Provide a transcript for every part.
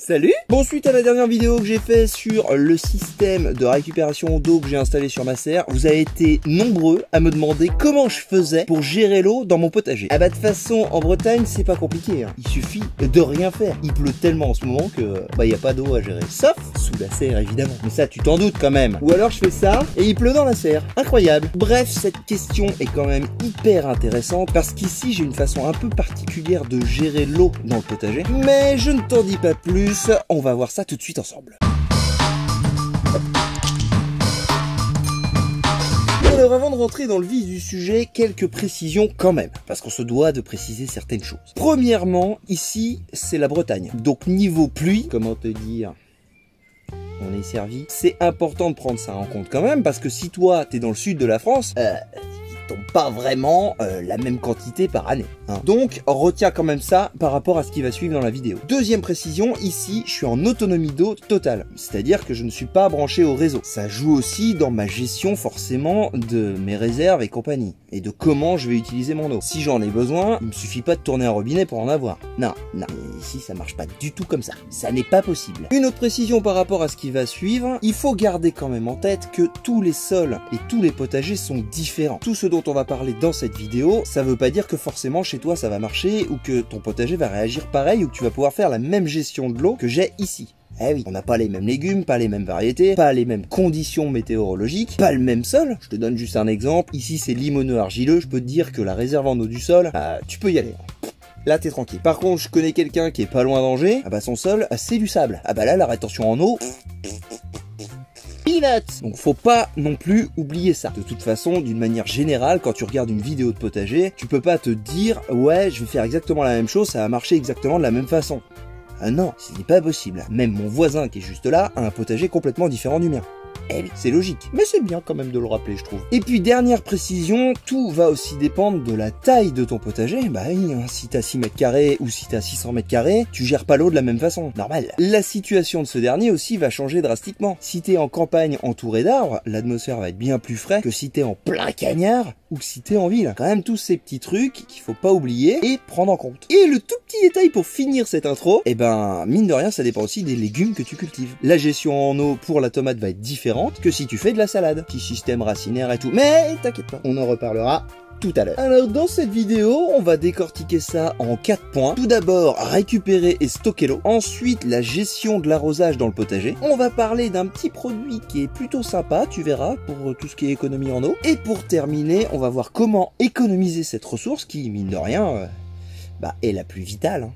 Salut! Bon, suite à la dernière vidéo que j'ai fait sur le système de récupération d'eau que j'ai installé sur ma serre, vous avez été nombreux à me demander comment je faisais pour gérer l'eau dans mon potager. Ah bah de toute façon, en Bretagne, c'est pas compliqué, hein. Il suffit de rien faire. Il pleut tellement en ce moment que y a pas d'eau à gérer. Sauf sous la serre, évidemment. Mais ça, tu t'en doutes quand même. Ou alors je fais ça et il pleut dans la serre. Incroyable. Bref, cette question est quand même hyper intéressante parce qu'ici, j'ai une façon un peu particulière de gérer l'eau dans le potager. Mais je ne t'en dis pas plus. On va voir ça tout de suite ensemble. Alors avant de rentrer dans le vif du sujet, quelques précisions quand même, parce qu'on se doit de préciser certaines choses. Premièrement, ici, c'est la Bretagne. Donc niveau pluie, comment te dire, on est servi. C'est important de prendre ça en compte quand même, parce que si toi, t'es dans le sud de la France, tombe pas vraiment la même quantité par année, hein. Donc retiens quand même ça par rapport à ce qui va suivre dans la vidéo. Deuxième précision, ici je suis en autonomie d'eau totale, c'est-à-dire que je ne suis pas branché au réseau. Ça joue aussi dans ma gestion forcément de mes réserves et compagnie, et de comment je vais utiliser mon eau. Si j'en ai besoin, il me suffit pas de tourner un robinet pour en avoir. Non, ici ça marche pas du tout comme ça. Ça n'est pas possible. Une autre précision par rapport à ce qui va suivre, il faut garder quand même en tête que tous les sols et tous les potagers sont différents. Tout ce dont on va parler dans cette vidéo, ça veut pas dire que forcément chez toi ça va marcher ou que ton potager va réagir pareil ou que tu vas pouvoir faire la même gestion de l'eau que j'ai ici. Eh oui, on n'a pas les mêmes légumes, pas les mêmes variétés, pas les mêmes conditions météorologiques, pas le même sol. Je te donne juste un exemple. Ici c'est limoneux argileux, je peux te dire que la réserve en eau du sol, tu peux y aller. Là t'es tranquille. Par contre, je connais quelqu'un qui est pas loin d'Angers, son sol, c'est du sable. Là la rétention en eau, donc faut pas non plus oublier ça. De toute façon, d'une manière générale, quand tu regardes une vidéo de potager, tu peux pas te dire ouais je vais faire exactement la même chose, ça va marcher exactement de la même façon. Ah non, ce n'est pas possible. Même mon voisin qui est juste là a un potager complètement différent du mien. Eh oui, c'est logique, mais c'est bien quand même de le rappeler, je trouve. Et puis dernière précision, tout va aussi dépendre de la taille de ton potager. Bah oui, hein, si t'as 6 mètres carrés ou si t'as 600 mètres carrés, tu gères pas l'eau de la même façon, normal. La situation de ce dernier aussi va changer drastiquement. Si t'es en campagne entouré d'arbres, l'atmosphère va être bien plus frais que si t'es en plein cagnard ou que si t'es en ville. Quand même tous ces petits trucs qu'il faut pas oublier et prendre en compte. Et le tout petit détail pour finir cette intro, mine de rien, ça dépend aussi des légumes que tu cultives. La gestion en eau pour la tomate va être différente que si tu fais de la salade. Petit système racinaire et tout. Mais t'inquiète pas, on en reparlera tout à l'heure. Alors dans cette vidéo, on va décortiquer ça en 4 points. Tout d'abord, récupérer et stocker l'eau. Ensuite, la gestion de l'arrosage dans le potager. On va parler d'un petit produit qui est plutôt sympa, tu verras, pour tout ce qui est économie en eau. Et pour terminer, on va voir comment économiser cette ressource qui, mine de rien, est la plus vitale, hein.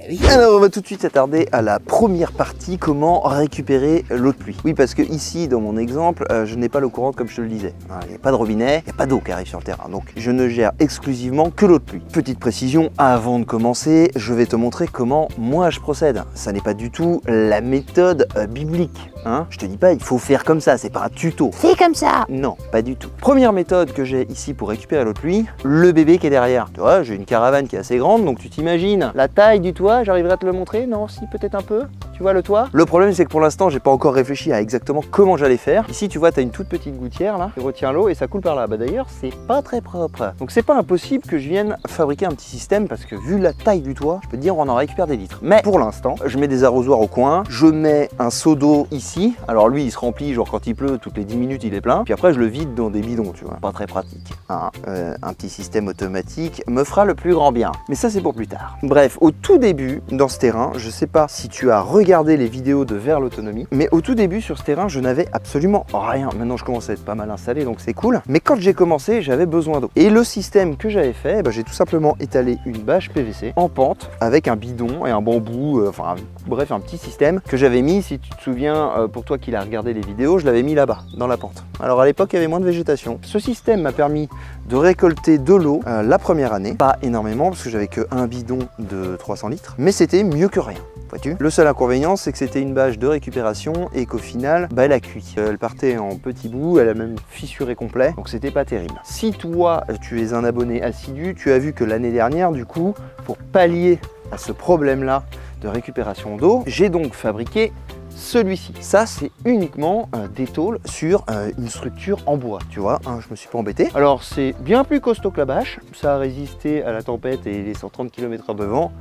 Oui. Alors on va tout de suite s'attarder à la première partie, comment récupérer l'eau de pluie. Oui, parce que ici dans mon exemple, je n'ai pas l'eau courante comme je te le disais. Il n'y a pas de robinet, il n'y a pas d'eau qui arrive sur le terrain, donc je ne gère exclusivement que l'eau de pluie. Petite précision, avant de commencer, je vais te montrer comment moi je procède. Ça n'est pas du tout la méthode biblique, hein. Je te dis pas il faut faire comme ça, c'est pas un tuto. C'est comme ça. Non, pas du tout. Première méthode que j'ai ici pour récupérer l'eau de pluie, le bébé qui est derrière. Tu vois, j'ai une caravane qui est assez grande, donc tu t'imagines la taille du toit. J'arriverai à te le montrer? Non, si, peut-être un peu. Tu vois le toit? Le problème, c'est que pour l'instant, j'ai pas encore réfléchi à exactement comment j'allais faire. Ici, tu vois, tu as une toute petite gouttière là, qui retient l'eau et ça coule par là. D'ailleurs, c'est pas très propre. Donc, c'est pas impossible que je vienne fabriquer un petit système parce que vu la taille du toit, je peux te dire, on en récupère des litres. Mais pour l'instant, je mets des arrosoirs au coin, je mets un seau d'eau ici. Alors, lui, il se remplit, genre quand il pleut, toutes les 10 minutes, il est plein. Puis après, je le vide dans des bidons, tu vois. Pas très pratique. Hein. Un petit système automatique me fera le plus grand bien. Mais ça, c'est pour plus tard. Bref, au tout début, dans ce terrain, je sais pas si tu as regardé les vidéos de Vers l'autonomie, mais au tout début sur ce terrain, je n'avais absolument rien. Maintenant, je commence à être pas mal installé, donc c'est cool. Mais quand j'ai commencé, j'avais besoin d'eau. Et le système que j'avais fait, j'ai tout simplement étalé une bâche PVC en pente avec un bidon et un bambou, bref, un petit système que j'avais mis, si tu te souviens, pour toi qui l'as regardé les vidéos, je l'avais mis là-bas, dans la pente. Alors à l'époque, il y avait moins de végétation. Ce système m'a permis de récolter de l'eau la première année. Pas énormément, parce que j'avais que un bidon de 300 litres, mais c'était mieux que rien. Vois-tu ? Le seul inconvénient, c'est que c'était une bâche de récupération et qu'au final, elle a cuit. Elle partait en petits bouts, elle a même fissuré complet, donc c'était pas terrible. Si toi, tu es un abonné assidu, tu as vu que l'année dernière, du coup, pour pallier à ce problème-là de récupération d'eau, j'ai donc fabriqué celui-ci. Ça, c'est uniquement des tôles sur une structure en bois, tu vois, hein, je me suis pas embêté. Alors, c'est bien plus costaud que la bâche, ça a résisté à la tempête et les 130 km/h de vent.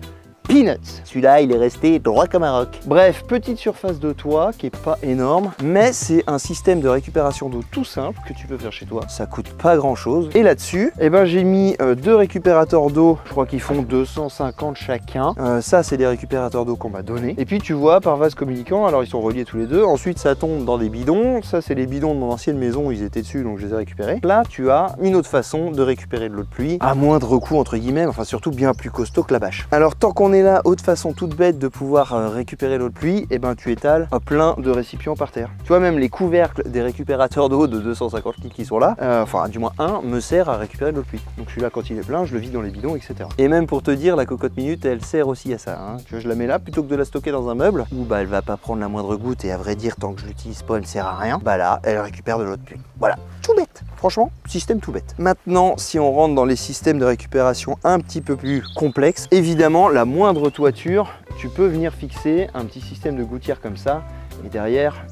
peanuts. Celui-là, il est resté droit comme un roc. Bref, petite surface de toit qui est pas énorme, mais c'est un système de récupération d'eau tout simple que tu peux faire chez toi. Ça coûte pas grand-chose. Et là-dessus, eh ben, j'ai mis deux récupérateurs d'eau, je crois qu'ils font 250 chacun. Ça, c'est des récupérateurs d'eau qu'on m'a donné. Et puis, tu vois, par vase communicant, alors ils sont reliés tous les deux. Ensuite, ça tombe dans des bidons. Ça, c'est les bidons de mon ancienne maison où ils étaient dessus, donc je les ai récupérés. Là, tu as une autre façon de récupérer de l'eau de pluie, à moindre coût, entre guillemets, enfin surtout bien plus costaud que la bâche. Alors, tant qu'on est là, autre façon toute bête de pouvoir récupérer l'eau de pluie, eh ben, tu étales plein de récipients par terre. Tu vois, même les couvercles des récupérateurs d'eau de 250 litres qui sont là, enfin, du moins un, me sert à récupérer de l'eau de pluie. Donc, celui-là, quand il est plein, je le vide dans les bidons, etc. Et même pour te dire, la cocotte minute, elle sert aussi à ça. Hein. Tu vois, je la mets là plutôt que de la stocker dans un meuble où bah, elle va pas prendre la moindre goutte et à vrai dire, tant que je l'utilise pas, elle ne sert à rien. Bah là, elle récupère de l'eau de pluie. Voilà, tout bête. Franchement, système tout bête. Maintenant, si on rentre dans les systèmes de récupération un petit peu plus complexes, évidemment, la moindre toiture, tu peux venir fixer un petit système de gouttière comme ça et derrière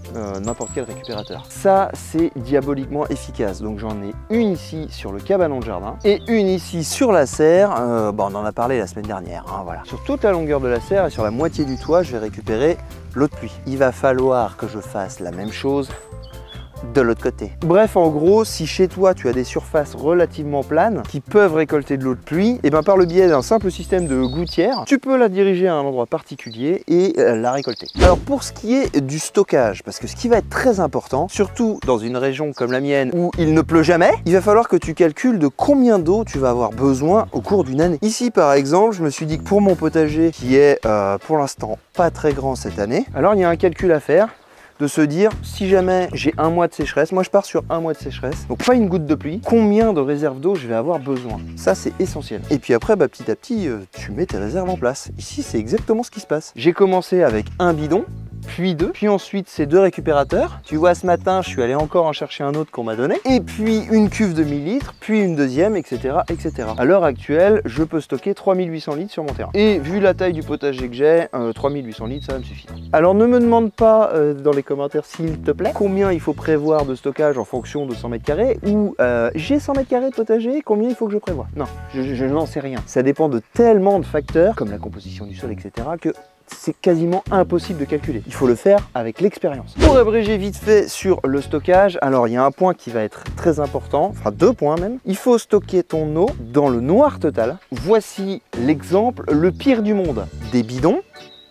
n'importe quel récupérateur. Ça, c'est diaboliquement efficace. Donc j'en ai une ici sur le cabanon de jardin et une ici sur la serre. Bon, on en a parlé la semaine dernière. Hein, voilà. Sur toute la longueur de la serre et sur la moitié du toit, je vais récupérer l'eau de pluie. Il va falloir que je fasse la même chose de l'autre côté. Bref, en gros, si chez toi tu as des surfaces relativement planes qui peuvent récolter de l'eau de pluie, et bien par le biais d'un simple système de gouttière, tu peux la diriger à un endroit particulier et la récolter. Alors pour ce qui est du stockage, parce que ce qui va être très important, surtout dans une région comme la mienne où il ne pleut jamais, il va falloir que tu calcules de combien d'eau tu vas avoir besoin au cours d'une année. Ici par exemple, je me suis dit que pour mon potager qui est pour l'instant pas très grand cette année, alors il y a un calcul à faire de se dire, si jamais j'ai un mois de sécheresse, moi je pars sur un mois de sécheresse, donc pas une goutte de pluie, combien de réserves d'eau je vais avoir besoin? Ça c'est essentiel. Et puis après, bah, petit à petit, tu mets tes réserves en place. Ici c'est exactement ce qui se passe. J'ai commencé avec un bidon, puis deux, puis ensuite ces deux récupérateurs. Tu vois, ce matin, je suis allé encore en chercher un autre qu'on m'a donné, et puis une cuve de 1000 litres, puis une deuxième, etc., etc. À l'heure actuelle, je peux stocker 3800 litres sur mon terrain. Et vu la taille du potager que j'ai, 3800 litres, ça va me suffire. Alors ne me demande pas dans les commentaires, s'il te plaît, combien il faut prévoir de stockage en fonction de 100 mètres carrés, ou j'ai 100 mètres carrés de potager, combien il faut que je prévoie? Non, je n'en sais rien. Ça dépend de tellement de facteurs, comme la composition du sol, etc., que c'est quasiment impossible de calculer. Il faut le faire avec l'expérience. Pour abréger vite fait sur le stockage, alors il y a un point qui va être très important, enfin deux points même. Il faut stocker ton eau dans le noir total. Voici l'exemple le pire du monde. Des bidons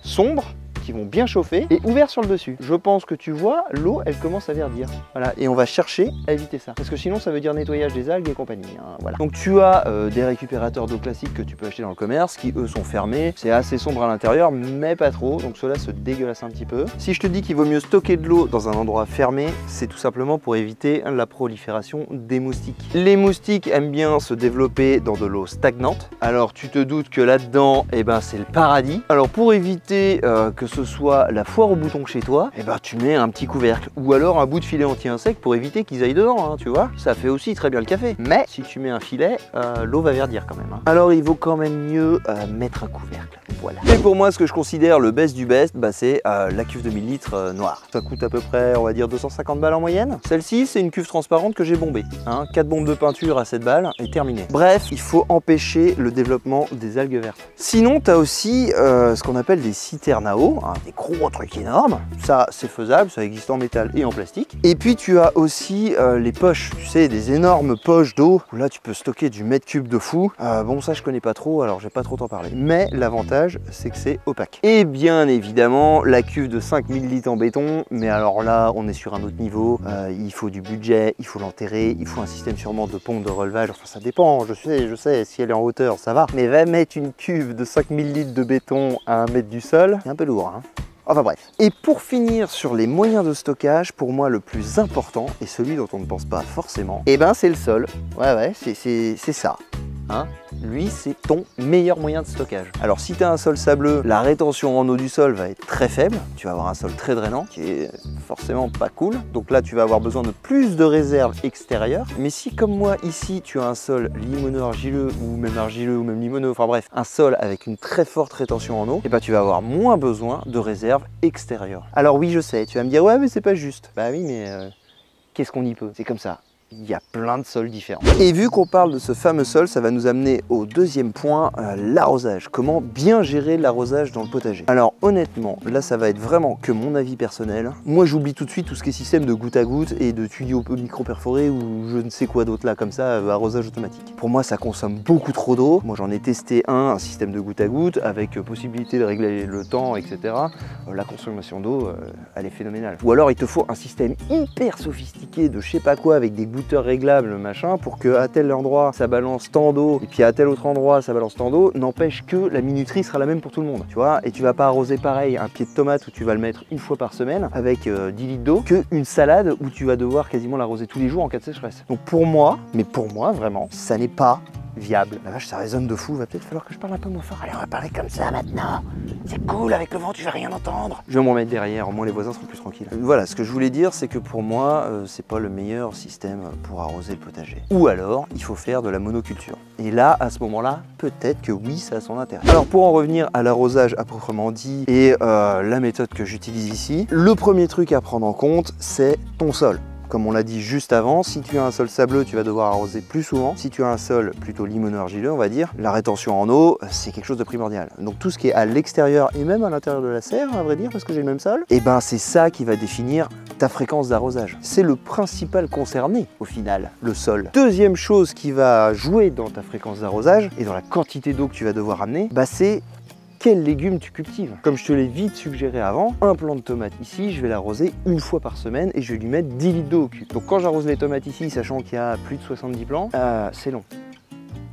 sombres qui vont bien chauffer et ouverts sur le dessus. Je pense que tu vois, l'eau, elle commence à verdir. Voilà, et on va chercher à éviter ça. Parce que sinon, ça veut dire nettoyage des algues et compagnie. Hein, voilà. Donc tu as des récupérateurs d'eau classiques que tu peux acheter dans le commerce, qui eux sont fermés. C'est assez sombre à l'intérieur, mais pas trop. Donc ceux-là se dégueulassent un petit peu. Si je te dis qu'il vaut mieux stocker de l'eau dans un endroit fermé, c'est tout simplement pour éviter la prolifération des moustiques. Les moustiques aiment bien se développer dans de l'eau stagnante. Alors tu te doutes que là-dedans, eh ben, c'est le paradis. Alors pour éviter que ce soit la foire aux boutons chez toi, et ben tu mets un petit couvercle ou alors un bout de filet anti-insecte pour éviter qu'ils aillent dedans, hein, tu vois. Ça fait aussi très bien le café. Mais si tu mets un filet, l'eau va verdir quand même. Hein. Alors il vaut quand même mieux mettre un couvercle. Voilà. Et pour moi, ce que je considère le best du best, bah, c'est la cuve de 1000 litres noire. Ça coûte à peu près, on va dire 250 balles en moyenne. Celle-ci, c'est une cuve transparente que j'ai bombée. Hein, 4 bombes de peinture à 7 balles et terminé. Bref, il faut empêcher le développement des algues vertes. Sinon, tu as aussi ce qu'on appelle des citernes à eau, hein, des gros trucs énormes. Ça, c'est faisable, ça existe en métal et en plastique. Et puis, tu as aussi les poches, tu sais, des énormes poches d'eau où là, tu peux stocker du mètre cube de fou. Bon, ça, je connais pas trop, alors je vais pas trop t'en parler. Mais l'avantage, c'est que c'est opaque. Et bien évidemment, la cuve de 5000 litres en béton, mais alors là, on est sur un autre niveau. Il faut du budget, il faut l'enterrer, il faut un système sûrement de pompe de relevage. Enfin, ça dépend, je sais, si elle est en hauteur, ça va. Mais va mettre une cuve de 5000 litres de béton à 1 mètre du sol, c'est un peu lourd, hein. Enfin bref. Et pour finir sur les moyens de stockage, pour moi le plus important, et celui dont on ne pense pas forcément, eh ben c'est le sol. Ouais, c'est ça. Hein, lui, c'est ton meilleur moyen de stockage. Alors si tu as un sol sableux, la rétention en eau du sol va être très faible. Tu vas avoir un sol très drainant, qui est forcément pas cool. Donc là, tu vas avoir besoin de plus de réserves extérieures. Mais si, comme moi, ici, tu as un sol limoneux-argileux, ou même limoneux, enfin bref, un sol avec une très forte rétention en eau, et ben tu vas avoir moins besoin de réserves extérieures. Alors oui, je sais, tu vas me dire, ouais, mais c'est pas juste. Bah oui, mais qu'est-ce qu'on y peut? C'est comme ça. il y a plein de sols différents. Et vu qu'on parle de ce fameux sol, ça va nous amener au deuxième point, l'arrosage. Comment bien gérer l'arrosage dans le potager. Alors honnêtement, là ça va être vraiment que mon avis personnel. Moi j'oublie tout de suite tout ce qui est système de goutte à goutte et de tuyaux micro-perforés ou je ne sais quoi d'autre là comme ça, arrosage automatique. Pour moi ça consomme beaucoup trop d'eau. Moi j'en ai testé un système de goutte à goutte avec possibilité de régler le temps, etc. La consommation d'eau, elle est phénoménale. Ou alors il te faut un système hyper sophistiqué de je sais pas quoi avec des goûteurs réglables machin pour que à tel endroit ça balance tant d'eau et puis à tel autre endroit ça balance tant d'eau, n'empêche que la minuterie sera la même pour tout le monde, tu vois, et tu vas pas arroser pareil un pied de tomate où tu vas le mettre une fois par semaine avec 10 litres d'eau qu'une salade où tu vas devoir quasiment l'arroser tous les jours en cas de sécheresse. Donc pour moi, mais pour moi vraiment, ça n'est pas viable. La vache, ça résonne de fou, va peut-être falloir que je parle un peu moins fort. Allez, on va parler comme ça maintenant. C'est cool, avec le vent, tu vas rien entendre. Je vais m'en mettre derrière, au moins les voisins seront plus tranquilles. Voilà, ce que je voulais dire, c'est que pour moi, c'est pas le meilleur système pour arroser le potager. Ou alors, il faut faire de la monoculture. Et là, à ce moment-là, peut-être que oui, ça a son intérêt. Alors, pour en revenir à l'arrosage à proprement dit et la méthode que j'utilise ici, le premier truc à prendre en compte, c'est ton sol. Comme on l'a dit juste avant, si tu as un sol sableux, tu vas devoir arroser plus souvent. Si tu as un sol plutôt limoneux-argileux, on va dire, la rétention en eau, c'est quelque chose de primordial. Donc tout ce qui est à l'extérieur et même à l'intérieur de la serre, à vrai dire, parce que j'ai le même sol, et ben c'est ça qui va définir ta fréquence d'arrosage. C'est le principal concerné au final, le sol. Deuxième chose qui va jouer dans ta fréquence d'arrosage et dans la quantité d'eau que tu vas devoir amener, bah c'est quels légumes tu cultives. Comme je te l'ai vite suggéré avant, un plant de tomate ici, je vais l'arroser une fois par semaine et je vais lui mettre 10 litres d'eau au cul. Donc quand j'arrose les tomates ici, sachant qu'il y a plus de 70 plants, c'est long.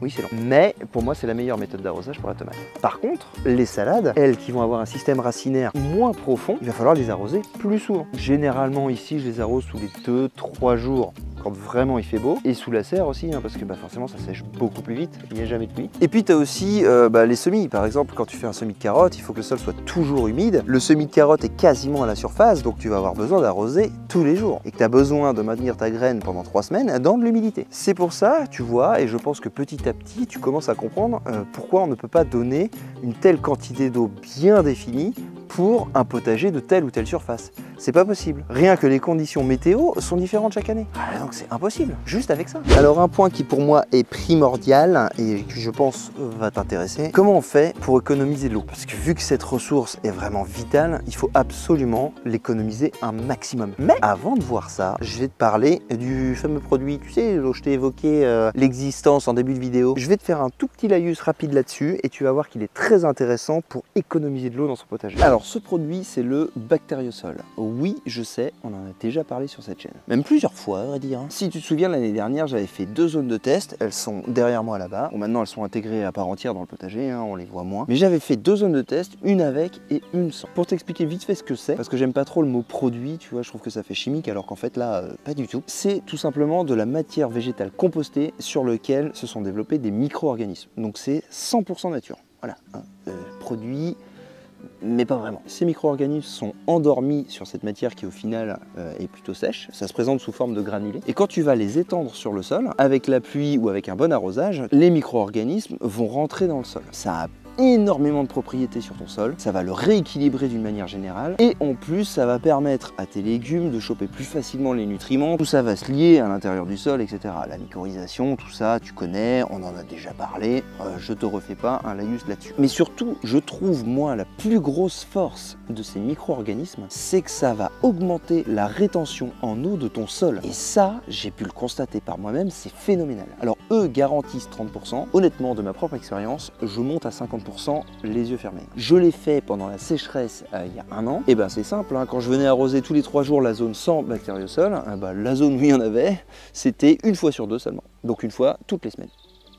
Oui, c'est long. Mais pour moi, c'est la meilleure méthode d'arrosage pour la tomate. Par contre, les salades, elles qui vont avoir un système racinaire moins profond, il va falloir les arroser plus souvent. Généralement ici, je les arrose tous les 2-3 jours. Quand vraiment il fait beau, et sous la serre aussi, hein, parce que forcément ça sèche beaucoup plus vite, il n'y a jamais de pluie. Et puis tu as aussi les semis, par exemple quand tu fais un semis de carottes, il faut que le sol soit toujours humide. Le semis de carottes est quasiment à la surface, donc tu vas avoir besoin d'arroser tous les jours. Et que tu as besoin de maintenir ta graine pendant 3 semaines dans de l'humidité. C'est pour ça, tu vois, et je pense que petit à petit tu commences à comprendre pourquoi on ne peut pas donner une telle quantité d'eau bien définie pour un potager de telle ou telle surface. C'est pas possible. Rien que les conditions météo sont différentes chaque année. Donc c'est impossible, juste avec ça. Alors un point qui pour moi est primordial et qui je pense va t'intéresser, comment on fait pour économiser de l'eau? Parce que vu que cette ressource est vraiment vitale, il faut absolument l'économiser un maximum. Mais avant de voir ça, je vais te parler du fameux produit, tu sais, dont je t'ai évoqué l'existence en début de vidéo. Je vais te faire un tout petit laïus rapide là-dessus et tu vas voir qu'il est très intéressant pour économiser de l'eau dans son potager. Alors ce produit, c'est le Bacteriosol. Oui, je sais, on en a déjà parlé sur cette chaîne. Même plusieurs fois, à vrai dire. Si tu te souviens, l'année dernière, j'avais fait 2 zones de test. Elles sont derrière moi là-bas. Bon, maintenant, elles sont intégrées à part entière dans le potager, hein, on les voit moins. Mais j'avais fait 2 zones de test, une avec et une sans. Pour t'expliquer vite fait ce que c'est, parce que j'aime pas trop le mot produit, tu vois, je trouve que ça fait chimique, alors qu'en fait là, pas du tout. C'est tout simplement de la matière végétale compostée sur lequel se sont développés des micro-organismes. Donc c'est 100% nature. Voilà, hein, produit... mais pas vraiment. Ces micro-organismes sont endormis sur cette matière qui au final est plutôt sèche. Ça se présente sous forme de granulés. Et quand tu vas les étendre sur le sol, avec la pluie ou avec un bon arrosage, les micro-organismes vont rentrer dans le sol. Ça a énormément de propriétés sur ton sol, ça va le rééquilibrer d'une manière générale et en plus ça va permettre à tes légumes de choper plus facilement les nutriments, tout ça va se lier à l'intérieur du sol, etc. La mycorhisation, tout ça tu connais, on en a déjà parlé, je te refais pas un laïus là-dessus. Mais surtout, je trouve moi la plus grosse force de ces micro-organismes, c'est que ça va augmenter la rétention en eau de ton sol. Et ça, j'ai pu le constater par moi-même, c'est phénoménal. Alors eux garantissent 30%, honnêtement de ma propre expérience, je monte à 50% les yeux fermés. Je l'ai fait pendant la sécheresse il y a 1 an, et ben c'est simple, hein, quand je venais arroser tous les 3 jours la zone sans Bacteriosol, la zone où il y en avait, c'était 1 fois sur 2 seulement. Donc 1 fois toutes les semaines.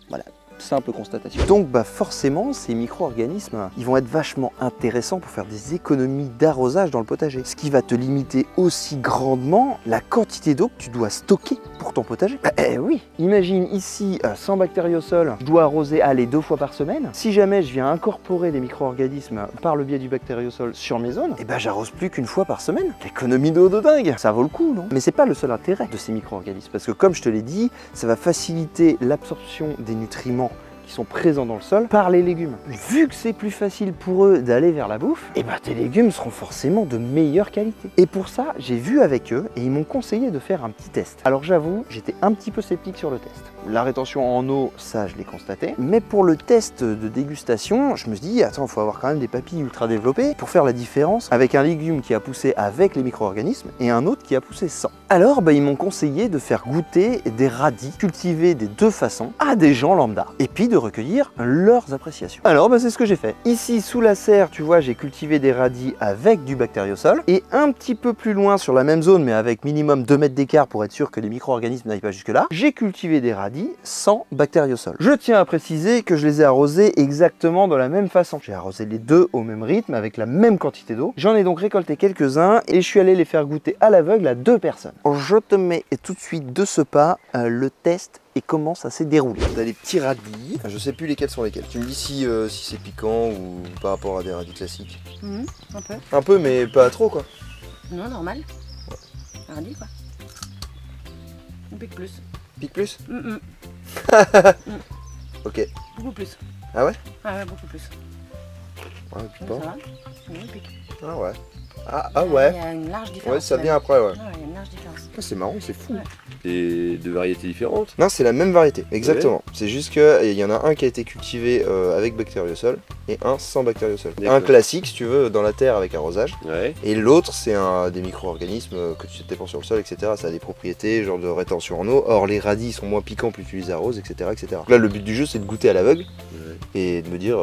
Voilà. Simple constatation. Donc forcément, ces micro-organismes, ils vont être vachement intéressants pour faire des économies d'arrosage dans le potager. Ce qui va te limiter aussi grandement la quantité d'eau que tu dois stocker pour ton potager. Oui, imagine ici, sans Bacteriosol, je dois arroser 2 fois par semaine. Si jamais je viens incorporer les micro-organismes par le biais du Bacteriosol sur mes zones, j'arrose plus qu'1 fois par semaine. L'économie d'eau de dingue, ça vaut le coup, non? Mais c'est pas le seul intérêt de ces micro-organismes, parce que comme je te l'ai dit, ça va faciliter l'absorption des nutriments qui sont présents dans le sol par les légumes. Vu que c'est plus facile pour eux d'aller vers la bouffe, et bah tes légumes seront forcément de meilleure qualité. Et pour ça, j'ai vu avec eux et ils m'ont conseillé de faire un petit test. Alors j'avoue, j'étais un petit peu sceptique sur le test. La rétention en eau, ça je l'ai constaté. Mais pour le test de dégustation, je me suis dit, attends, il faut avoir quand même des papilles ultra développées pour faire la différence avec un légume qui a poussé avec les micro-organismes et un autre qui a poussé sans. Alors bah, ils m'ont conseillé de faire goûter des radis cultivés des deux façons à des gens lambda et puis de recueillir leurs appréciations. Alors bah, c'est ce que j'ai fait. Ici sous la serre, tu vois, j'ai cultivé des radis avec du bactériosol et un petit peu plus loin sur la même zone mais avec minimum 2 mètres d'écart pour être sûr que les micro-organismes n'aillent pas jusque là, j'ai cultivé des radis sans bactériosol. Je tiens à préciser que je les ai arrosés exactement de la même façon. J'ai arrosé les deux au même rythme avec la même quantité d'eau. J'en ai donc récolté quelques-uns et je suis allé les faire goûter à l'aveugle à 2 personnes. Je te mets tout de suite de ce pas le test et comment ça s'est déroulé. T'as des petits radis, je sais plus lesquels sont lesquels. Tu me dis si c'est piquant ou par rapport à des radis classiques. Un peu. Un peu mais pas trop quoi. Non, normal. Radis quoi. On pique plus. Pique plus? Ok. Beaucoup plus. Ah ouais? Ah ouais, beaucoup plus. Ouais, pique pas. Ça va? Oui, il pique. Ah ouais. Ah ouais. Il y a une large différence. Ouais, ça vient après ouais. Ah, il y a une large différence. Ah, c'est marrant, c'est fou. Ouais. Et de variétés différentes. Non, c'est la même variété, exactement. C'est juste qu'il y en a un qui a été cultivé avec bactériosol et un sans bactériosol. Un classique, si tu veux, dans la terre avec arrosage. Ouais. Et l'autre, c'est des micro-organismes que tu dépenses sur le sol, etc. Ça a des propriétés, genre de rétention en eau. Or, les radis sont moins piquants plus tu les arroses, etc., etc. Donc là, le but du jeu, c'est de goûter à l'aveugle et de me dire,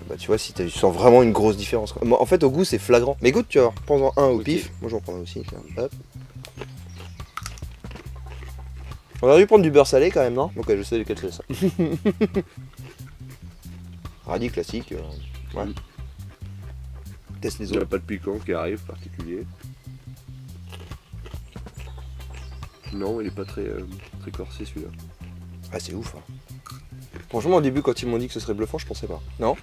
bah, tu vois, si tu sens vraiment une grosse différence. Quoi. Moi, en fait, au goût, c'est flagrant. Mais goûte, tu vois, prends-en un au pif. Moi, j'en prends un aussi. Hop. On aurait dû prendre du beurre salé quand même, non? Ok, je sais lequel c'est ça. Radis classique. Ouais. Teste les Il n'y a autres. pas de piquant qui arrive particulier. Non, il est pas très corsé celui-là. Ah, c'est ouf. Hein. Franchement, au début, quand ils m'ont dit que ce serait bluffant, je pensais pas. Non?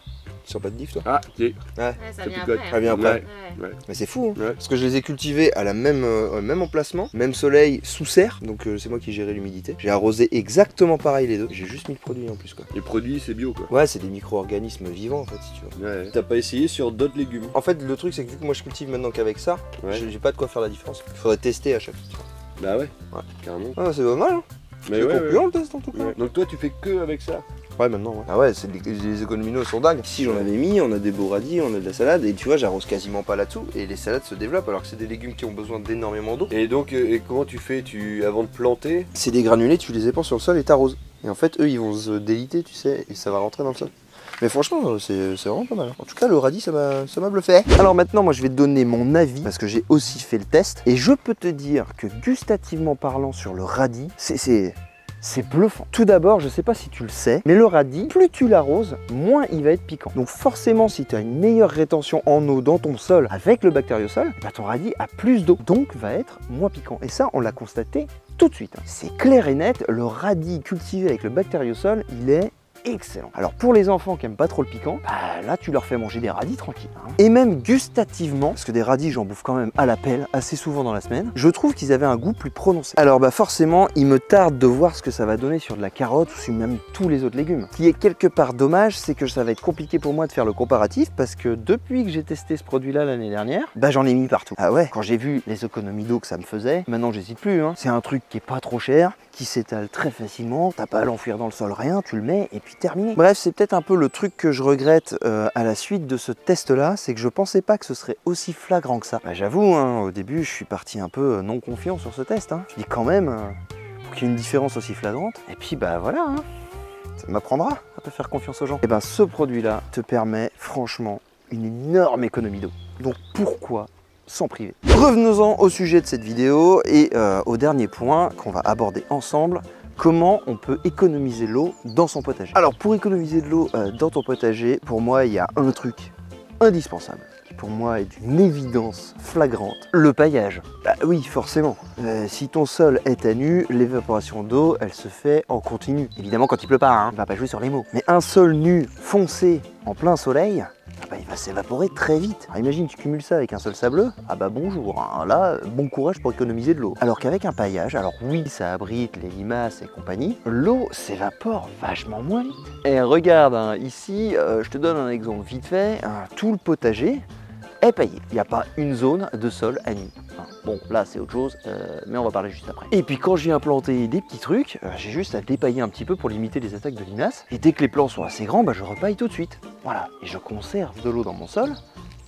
Tu sens pas de diff, toi? Ah, ok. Ouais. Ouais, ça Ça vient picote. après. Ça vient après. Ouais. Mais c'est fou, hein. Ouais. Parce que je les ai cultivés à la même emplacement, même soleil, sous serre. Donc c'est moi qui gérais l'humidité. J'ai arrosé exactement pareil les deux. J'ai juste mis le produit en plus, quoi. Les produits, c'est bio quoi. Ouais, c'est des micro-organismes vivants, en fait, si tu veux. Ouais. T'as pas essayé sur d'autres légumes? En fait, le truc, c'est que vu que moi je cultive maintenant qu'avec ça, Ouais. j'ai pas de quoi faire la différence. Il faudrait tester à chaque fois. Bah ouais. Ouais. Carrément. Ah, c'est pas mal, hein. Mais C'est ouais, concluant le test en tout cas. ouais. Donc toi, tu fais que avec ça? Ouais, maintenant, ouais. Ah ouais, les économies sont dingues. Si j'en avais mis, on a des beaux radis, on a de la salade, et tu vois, j'arrose quasiment pas là-dessous, et les salades se développent alors que c'est des légumes qui ont besoin d'énormément d'eau. Et donc, et comment tu fais avant de planter? C'est des granulés, tu les épands sur le sol et t'arroses. Et en fait, eux, ils vont se déliter, tu sais, et ça va rentrer dans le sol. Mais franchement, c'est vraiment pas mal. En tout cas, le radis, ça m'a bluffé. Alors maintenant, moi, je vais te donner mon avis, parce que j'ai aussi fait le test, et je peux te dire que gustativement parlant sur le radis, c'est bluffant. Tout d'abord, je sais pas si tu le sais, mais le radis, plus tu l'arroses, moins il va être piquant. Donc forcément, si tu as une meilleure rétention en eau dans ton sol avec le bactériosol, bah ton radis a plus d'eau, donc va être moins piquant. Et ça, on l'a constaté tout de suite. C'est clair et net, le radis cultivé avec le bactériosol, il est excellent. Alors pour les enfants qui aiment pas trop le piquant, bah là tu leur fais manger des radis tranquilles. Hein. Et même gustativement, parce que des radis j'en bouffe quand même à la pelle assez souvent dans la semaine, je trouve qu'ils avaient un goût plus prononcé. Alors bah forcément, il me tarde de voir ce que ça va donner sur de la carotte ou sur même tous les autres légumes. Ce qui est quelque part dommage, c'est que ça va être compliqué pour moi de faire le comparatif parce que depuis que j'ai testé ce produit-là l'année dernière, bah j'en ai mis partout. Ah ouais, quand j'ai vu les économies d'eau que ça me faisait, maintenant j'hésite plus. Hein. C'est un truc qui est pas trop cher, qui s'étale très facilement, t'as pas à l'enfouir dans le sol, rien, tu le mets et puis terminé. Bref, c'est peut-être un peu le truc que je regrette à la suite de ce test-là, c'est que je pensais pas que ce serait aussi flagrant que ça. Bah, j'avoue, hein, au début, je suis parti un peu non confiant sur ce test. Hein. Je dis quand même, pour qu'il y ait une différence aussi flagrante. Et puis bah voilà, hein, ça m'apprendra à pas faire confiance aux gens. Et ben ce produit-là te permet franchement une énorme économie d'eau. Donc pourquoi s'en priver? Revenons-en au sujet de cette vidéo et au dernier point qu'on va aborder ensemble. Comment on peut économiser l'eau dans son potager? Alors pour économiser de l'eau dans ton potager, pour moi il y a un truc indispensable qui pour moi est d'une évidence flagrante, le paillage. Bah oui, forcément, si ton sol est à nu, l'évaporation d'eau elle se fait en continu. Évidemment quand il pleut pas, hein, on va pas jouer sur les mots. Mais un sol nu, foncé, en plein soleil, bah, il va s'évaporer très vite. Alors imagine, tu cumules ça avec un sol sableux, ah bah bonjour, hein. Là, bon courage pour économiser de l'eau. Alors qu'avec un paillage, alors oui, ça abrite les limaces et compagnie, l'eau s'évapore vachement moins vite. Et regarde, hein, ici, je te donne un exemple vite fait, hein, tout le potager est paillé. Il n'y a pas une zone de sol à nu. Bon, là c'est autre chose, mais on va parler juste après. Et puis quand je viens planter des petits trucs, j'ai juste à dépailler un petit peu pour limiter les attaques de limaces. Et dès que les plants sont assez grands, bah, je repaille tout de suite. Voilà, et je conserve de l'eau dans mon sol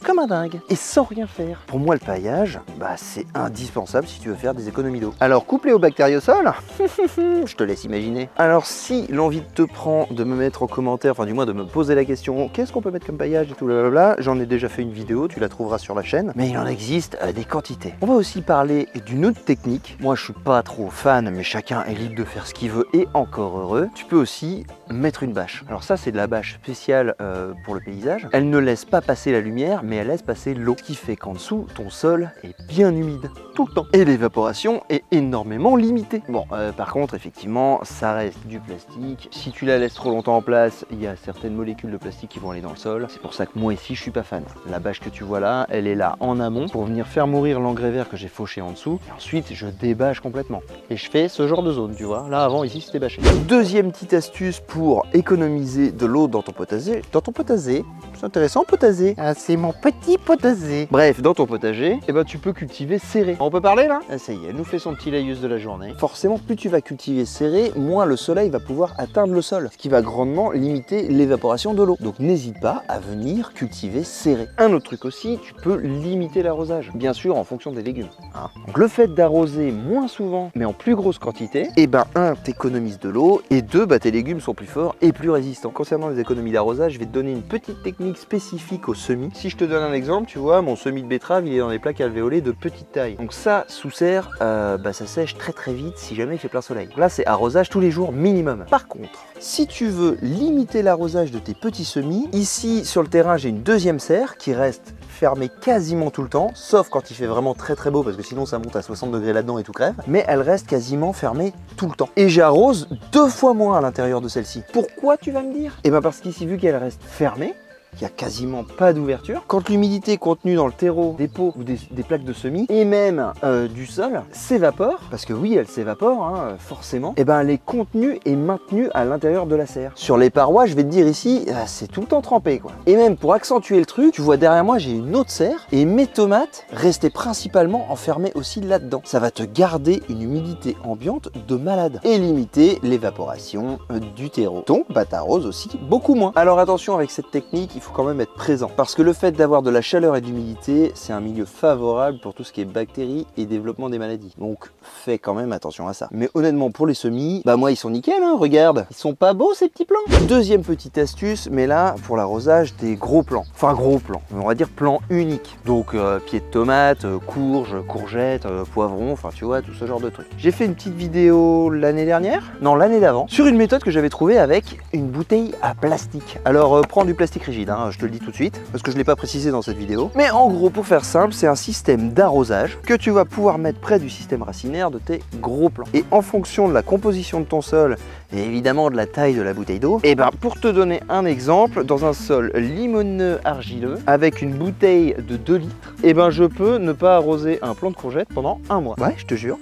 comme un dingue, et sans rien faire. Pour moi, le paillage, bah, c'est indispensable si tu veux faire des économies d'eau. Alors, couplé au bactériosol, je te laisse imaginer. Alors, si l'envie te prend de me mettre en commentaire, enfin du moins de me poser la question, qu'est-ce qu'on peut mettre comme paillage et tout blablabla, j'en ai déjà fait une vidéo, tu la trouveras sur la chaîne, mais il en existe des quantités. On va aussi parler d'une autre technique. Moi, je suis pas trop fan, mais chacun est libre de faire ce qu'il veut, et encore heureux. Tu peux aussi mettre une bâche. Alors ça, c'est de la bâche spéciale pour le paysage. Elle ne laisse pas passer la lumière, mais elle laisse passer l'eau, qui fait qu'en dessous, ton sol est bien humide tout le temps. Et l'évaporation est énormément limitée. Bon, par contre, effectivement, ça reste du plastique. Si tu la laisses trop longtemps en place, il y a certaines molécules de plastique qui vont aller dans le sol. C'est pour ça que moi ici, je suis pas fan. La bâche que tu vois là, elle est là en amont pour venir faire mourir l'engrais vert que j'ai fauché en dessous. Et ensuite, je débâche complètement. Et je fais ce genre de zone, tu vois. Là, avant, ici, c'était bâché. Deuxième petite astuce pour économiser de l'eau dans ton potager. Dans ton potager, c'est intéressant, potager. Ah, c'est mon petit potager. Bref, dans ton potager, eh ben, tu peux cultiver serré. On peut parler là? Ah, ça y est, elle nous fait son petit laïus de la journée. Forcément, plus tu vas cultiver serré, moins le soleil va pouvoir atteindre le sol, ce qui va grandement limiter l'évaporation de l'eau. Donc n'hésite pas à venir cultiver serré. Un autre truc aussi, tu peux limiter l'arrosage, bien sûr en fonction des légumes. Hein. Donc le fait d'arroser moins souvent, mais en plus grosse quantité, eh ben t'économises de l'eau, et deux, tes légumes sont plus forts et plus résistants. Concernant les économies d'arrosage, je vais te donner une petite technique spécifique au semis. Si je te donne un exemple, tu vois, mon semis de betterave, il est dans des plaques alvéolées de petite taille. Donc ça, sous serre, ça sèche très vite si jamais il fait plein soleil. Là, c'est arrosage tous les jours minimum. Par contre, si tu veux limiter l'arrosage de tes petits semis, ici sur le terrain, j'ai une deuxième serre qui reste fermée quasiment tout le temps, sauf quand il fait vraiment très beau, parce que sinon ça monte à 60 degrés là-dedans et tout crève, mais elle reste quasiment fermée tout le temps. Et j'arrose 2 fois moins à l'intérieur de celle-ci. Pourquoi, tu vas me dire? Eh bien parce qu'ici, vu qu'elle reste fermée, il n'y a quasiment pas d'ouverture. Quand l'humidité contenue dans le terreau des pots ou des plaques de semis et même du sol s'évapore, parce que oui, elle s'évapore, hein, forcément, et ben elle est contenue et maintenue à l'intérieur de la serre. Sur les parois, je vais te dire ici, c'est tout le temps trempé, quoi. Et même pour accentuer le truc, tu vois derrière moi, j'ai une autre serre et mes tomates restaient principalement enfermées aussi là-dedans. Ça va te garder une humidité ambiante de malade et limiter l'évaporation du terreau. Donc, t'arroses aussi beaucoup moins. Alors attention avec cette technique, il faut quand même être présent. Parce que le fait d'avoir de la chaleur et de l'humidité, c'est un milieu favorable pour tout ce qui est bactéries et développement des maladies. Donc fais quand même attention à ça. Mais honnêtement, pour les semis, moi ils sont nickel, hein, regarde. Ils sont pas beaux ces petits plants. Deuxième petite astuce, mais là pour l'arrosage des gros plants. Enfin gros plants, on va dire plants uniques. Donc pieds de tomates, courges, courgettes, poivrons, enfin tu vois, tout ce genre de trucs. J'ai fait une petite vidéo l'année dernière, non l'année d'avant, sur une méthode que j'avais trouvée avec une bouteille à plastique. Alors prends du plastique rigide, hein, je te le dis tout de suite, parce que je ne l'ai pas précisé dans cette vidéo. Mais en gros, pour faire simple, c'est un système d'arrosage que tu vas pouvoir mettre près du système racinaire de tes gros plants. Et en fonction de la composition de ton sol, et évidemment de la taille de la bouteille d'eau, et pour te donner un exemple, dans un sol limoneux argileux, avec une bouteille de 2 litres, je peux ne pas arroser un plant de courgette pendant 1 mois. Ouais, je te jure,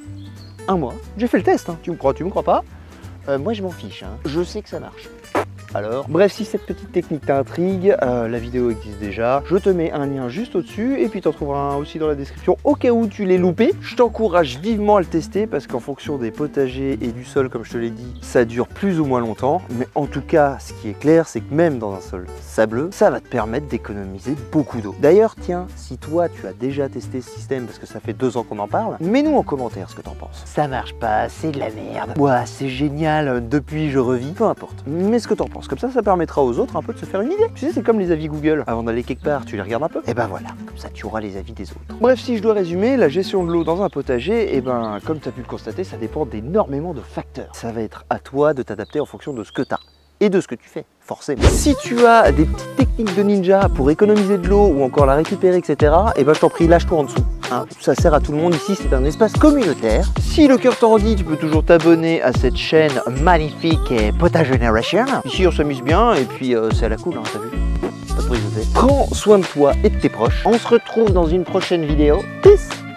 1 mois. J'ai fait le test, hein. Tu me crois pas? Moi je m'en fiche, hein. Je sais que ça marche. Alors, bref, si cette petite technique t'intrigue, la vidéo existe déjà. Je te mets un lien juste au-dessus et puis tu en trouveras un aussi dans la description au cas où tu l'aies loupé. Je t'encourage vivement à le tester parce qu'en fonction des potagers et du sol, comme je te l'ai dit, ça dure plus ou moins longtemps. Mais en tout cas, ce qui est clair, c'est que même dans un sol sableux, ça va te permettre d'économiser beaucoup d'eau. D'ailleurs, tiens, si toi tu as déjà testé ce système parce que ça fait 2 ans qu'on en parle, mets-nous en commentaire ce que t'en penses. Ça marche pas, c'est de la merde. Ouah, c'est génial, depuis je revis, peu importe. Mais ce que t'en penses. Comme ça permettra aux autres un peu de se faire une idée. Tu sais, c'est comme les avis Google. Avant d'aller quelque part, tu les regardes un peu. Et voilà, comme ça tu auras les avis des autres. Bref, si je dois résumer, la gestion de l'eau dans un potager, comme tu as pu le constater, ça dépend d'énormément de facteurs. Ça va être à toi de t'adapter en fonction de ce que tu as et de ce que tu fais, forcément. Si tu as des petites techniques de ninja pour économiser de l'eau ou encore la récupérer, etc., je t'en prie, lâche-toi en dessous. Hein, ça sert à tout le monde ici, c'est un espace communautaire. Si le cœur t'en dit, tu peux toujours t'abonner à cette chaîne magnifique Potage Generation. Ici, on s'amuse bien et puis c'est à la cool, hein, t'as vu. pas trop rigoler. Prends soin de toi et de tes proches. On se retrouve dans une prochaine vidéo. Peace.